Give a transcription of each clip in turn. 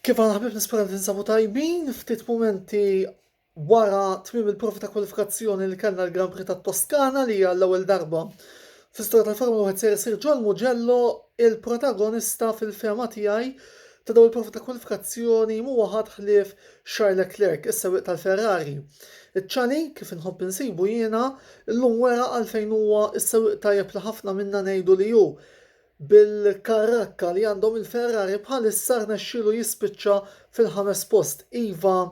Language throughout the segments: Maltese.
Kif għana ħbib nispera li tinsabu tajbin, ftit momenti wara tmim il-provi ta' kwalifikazzjoni li kellna l-Grand Prix ta' Toskana li hija l-ewwel darba fl-istorja tal-Formula 1 ser isir John Mugello il-protagonista fil-fema tiegħi ta' dawn il-provi ta' kwalifikazzjoni huwa ħadd ħlief Charles Leclerc, is-sewwieq tal-Ferrari. Iċ-ċali kif inħobb insibu jiena llum wera għalfejn huwa s-sewwieq tajjeb li ħafna minna ngħidu li hu bil-karakka li għandhom il-Ferrari bħalissa rnexxielu jispiċċa fil-5 post. Iva,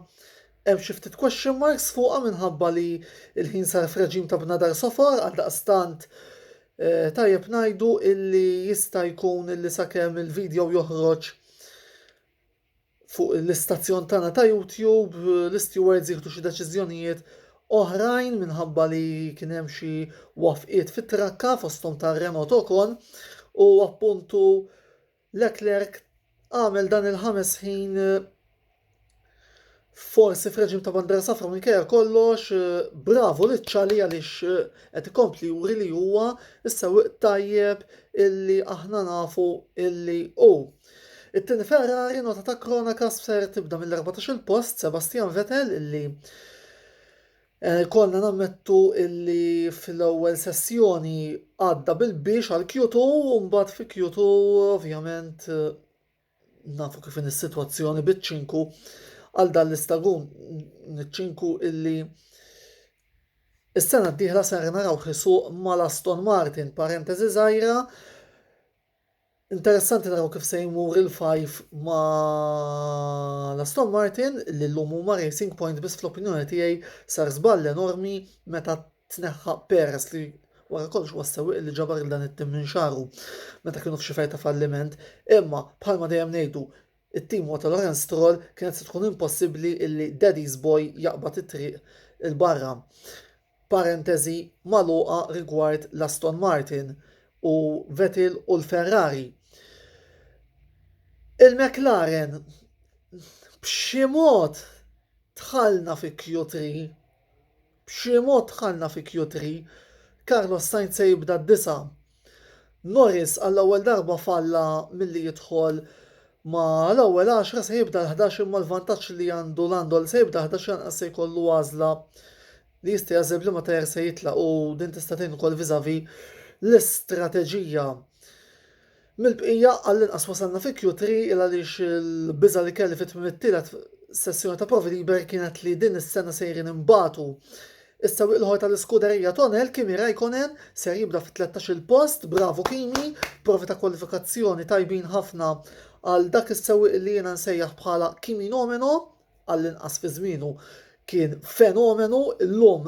hemm xi ftit question marks fuqha minħabba li l-ħin sar f'reġim ta' bnadar safar għal daqstant tajjeb ngħidu illi jista' jkun illi sakemm il-video joħroġ fuq l-istazzjon tagħna ta' YouTube l-stewards jieħdu xi deċiżjonijiet oħrajn minħabba li kien hemm xi wafqiet fit-trakka fosthom ta' Renault Ocon u appuntu Leclerc għamel dan il-5 ħin forsi f'reġim ta' bandera safra minkejja kollox bravo li ċali għaliex qed ikompli juri li huwa is-sewwieq tajjeb illi aħna nafu illi hu. It-tieni Ferrari nota ta' kronaca ser tibda mill-14 post Sebastian Vettel illi kolna nammettu illi fil-ewwel sessjoni għadda bil-biex għal Q2 u mbagħad fi Q2 ovvjament nafu kif in is-sitwazzjoni biċ-ċinku għal dan l-istagun ċinku illi is-sena d-dieħla ser naraw ħisuq mal-Aston Martin, parentesi żgħira. Interessanti naraw kif se jmur il-5 ma l-Aston Martin li l-lum huma Racing Point biss fl-opinjoni tiegħi sar żball enormi meta tneħħa Perez li wara kollox huwa s-sewwieq li ġabar il dan it-tim minn xaru meta kienu f'xi fejn ta' falliment, imma bħalma dejjem ngħidu it-tim wara Lawrence Stroll kienet se tkun impossibbli illi Daddy's Boy jaqbad it-triq il-barra. Parentesi magħluqa rigward l-Aston Martin u Vettel u l-Ferrari. Il-McLaren b'xi mod dħalna fi Q3, Carlos Sainz se jibda d-9. Norris għall-ewwel darba falla milli jidħol ma l-ewwel 10 se jibda l-11 imma l-vantaġġ li għandu Lando se jibda 11 anqas se jkollu għażla li jista' jażeb li ma tajr se jitlaq u din tista' tgħin ukoll viżavi l-istrateġija. Mill-bqija għall-inqas wasalna fi Q3 il għaliex il-biża li kelli fit-tmiem it-tielet sessjoni ta' provi liber kienet li din is-sena sejrin imbagħtu. Is-sewwieq il-ħor tal-iskuderija Tonel Kimi Raikkonen ser jibda fit-13 post, bravo Kimi, provi ta' kwalifikazzjoni tajbin ħafna għal dak is-sewwieq li jiena nsejjaħ bħala Kimi nomeno għall-inqas fi żmienu kien fenomenu llum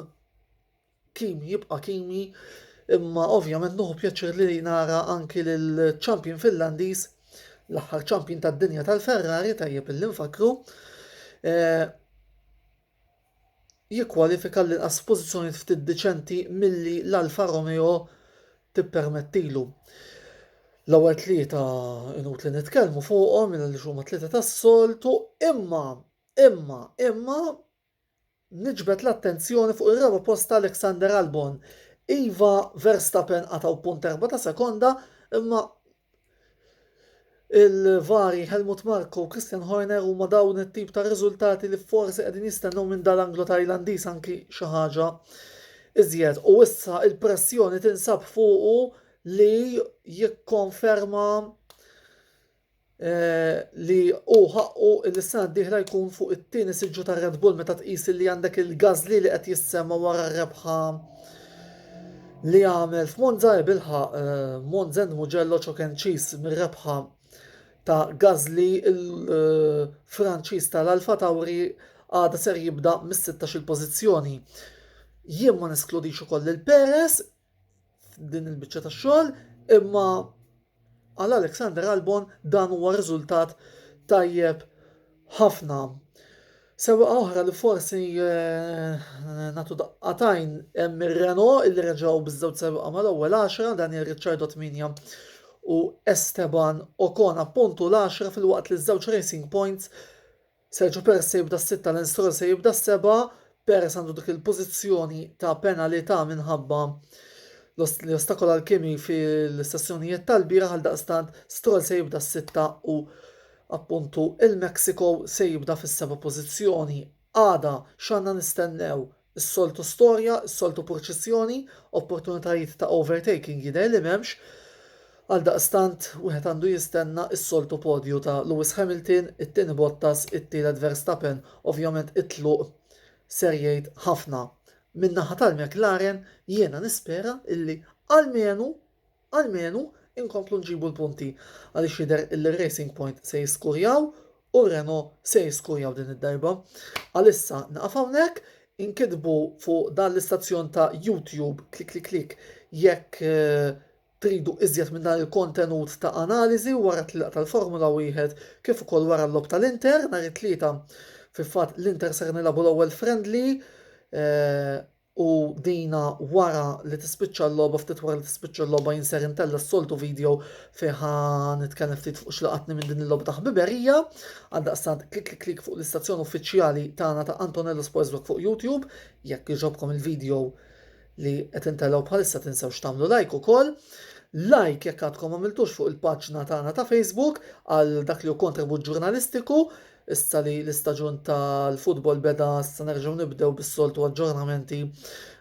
Kimi jibqa' Kimi. Imma ovvjament nuħu pjaċir li nara anki l-champion Finlandiż, l-aħħar champion tad-dinja tal-Ferrari tajjeb illi nfakru, jikkwalifika l-inqas pożizzjonijiet ftit diċenti milli l-Alfa Romeo tippermettilu. L-ewwel tlieta inut li nitkellmu fuqhom minn li huma tlieta tas-soltu, imma niġbed l-attenzjoni fuq ir-raba post Alexander Albon. Iva Verstappen għataw punt 4 sekonda, imma il-vari Helmut Marko u Christian Horner huma dawn it-tip ta' riżultati li forsi qegħdin jistennew minn dal-Anglo Tajlandiż anki xi ħaġa iżjed. U issa il-pressjoni tinsab fuqu li jikkonferma li ħaqqu l-sena d-dieħla jkun fuq it-tieni siġġu ta' Red Bull meta tqis li għandek il-Gasly li qed jissemma wara r-rebħa li għamel f'Monza bilħaq Monza Mugello ċoken ċis mir-rebħa ta' Gasly il-Franċiż tal-Alfa Tauri għada ser jibda mis-16 pożizzjoni. Jien ma neskludix ukoll il-Perez f'din il-biċċa tax-xogħol, imma għal Alexander Albon dan huwa riżultat tajjeb ħafna. Sewwieqa oħra li forsi nagħtu daqqatajn hemm ir-Renault illi reġgħu biż-żewġ sewwieqa mal-ewwel 10, Daniel Ricciardo 8 u Esteban Ocon appuntu l-10 fil-waqt li ż-żewġ Racing Points Sergio Perez se jibda s-6, Lance Stroll se jibda s-7, Perez għandu dik il-pożizzjoni ta' penalità minħabba li ostakola l-Kimi fil-sessjonijiet tal-bira għal daqstant Stroll se jibda s-6 u appuntu il-Mexico se jibda fis-7 pożizzjoni. Għada x'għandna nistennew? Is-soltu storja, is-soltu proċessjoni, opportunitajiet ta' overtaking jidher li m'hemmx. Għaldaqstant wieħed għandu jistenna is-soltu podju ta' Lewis Hamilton, it-tieni Bottas, it-tielet Verstappen, ovvjament it-tluq ser jgħid ħafna. Min-naħa tal-McLaren jiena nispera illi almenu inkomplu nġibu l-punti għaliex jidher il-Racing Point se jiskurjaw u Renault se jiskurjaw din id-darba. Għalissa naqaf hawnhekk inkitbu fuq dan l-istazzjon ta' YouTube klik jekk tridu iżjed minn dan il-kontenut ta' analiżi wara tlaq tal-Formula 1 kif ukoll wara l-lob tal-Inter nhar it-tlieta. Fil-fatt l-Inter ser nilabu l-ewwel friendly u dina wara li tispiċċa l-logħba ftit wara li tispiċċa l-logħba jinser intella s-soltu video fejn nitkellem ftit fuq xlaqatni minn din il-logħba ta' ħbiberija. Għaldaqstant klik fuq l-istazzjon uffiċjali tagħna ta' Antonello Sportsbook fuq YouTube jekk iġobkom il-video li qed intellaw bħalissa tinsewx tagħmlu like ukoll. Like jekk għadkom għamiltux fuq il-paġna tagħna ta' Facebook għal dak li hu kontribut ġurnalistiku. Issa li l-istaġun tal-futbol beda issa nerġgħu nibdew bis-soltu aġġornamenti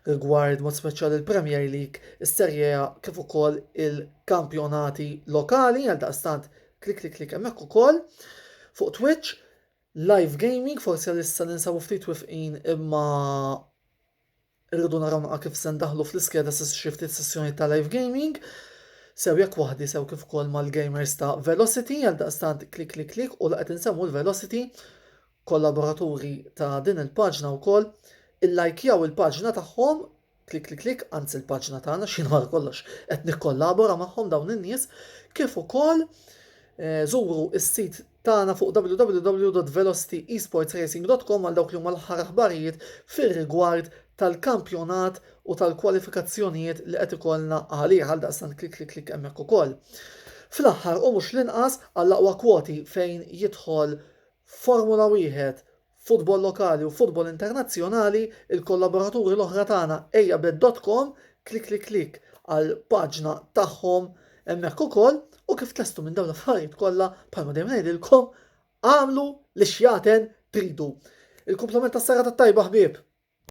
rigward mod speċjali il-Premier League, is-Serje A kif ukoll il-kampjonati lokali għaldaqstant klik hemmhekk ukoll fuq Twitch live gaming forsi issa ninsabu ftit wifqin imma irridu naraw kif se ndaħlu fl-iskeda xi ftit sessjoni ta' live gaming. Sew jekk waħdi sew kif ukoll mal-gamers ta' Velocity għaldaqstant klik u laqgħet insemmu l-Velocity kollaboraturi ta' din il-paġna wkoll illajkjaw il-paġna tagħhom klik anzi il-paġna tagħna x'inħar kollox qed nikkollabora magħhom dawn in-nies kif ukoll żuru s-sit tagħna fuq www.velocityesportsracing.com għal dawk li huma l-aħħar aħbarijiet fir-rigward tal-kampjonat u tal-kwalifikazzjonijiet li qed ikollna għalih għaldaqstant klik hemmhekk ukoll. Fl-aħħar u mhux l-inqas għall-aqwa kwoti fejn jidħol Formula 1, futbol lokali u futbol internazzjonali, il-kollaboraturi l-oħra tagħna ejjabed.com klik għal paġna tagħhom hemmhekk ukoll u kif tlestu minn dawn l-affarijiet kollha bħalma dejjem ngħidilkom għamlu li xjaten tridu. Il-kumplament tas-sera tat-tajba ħbieb.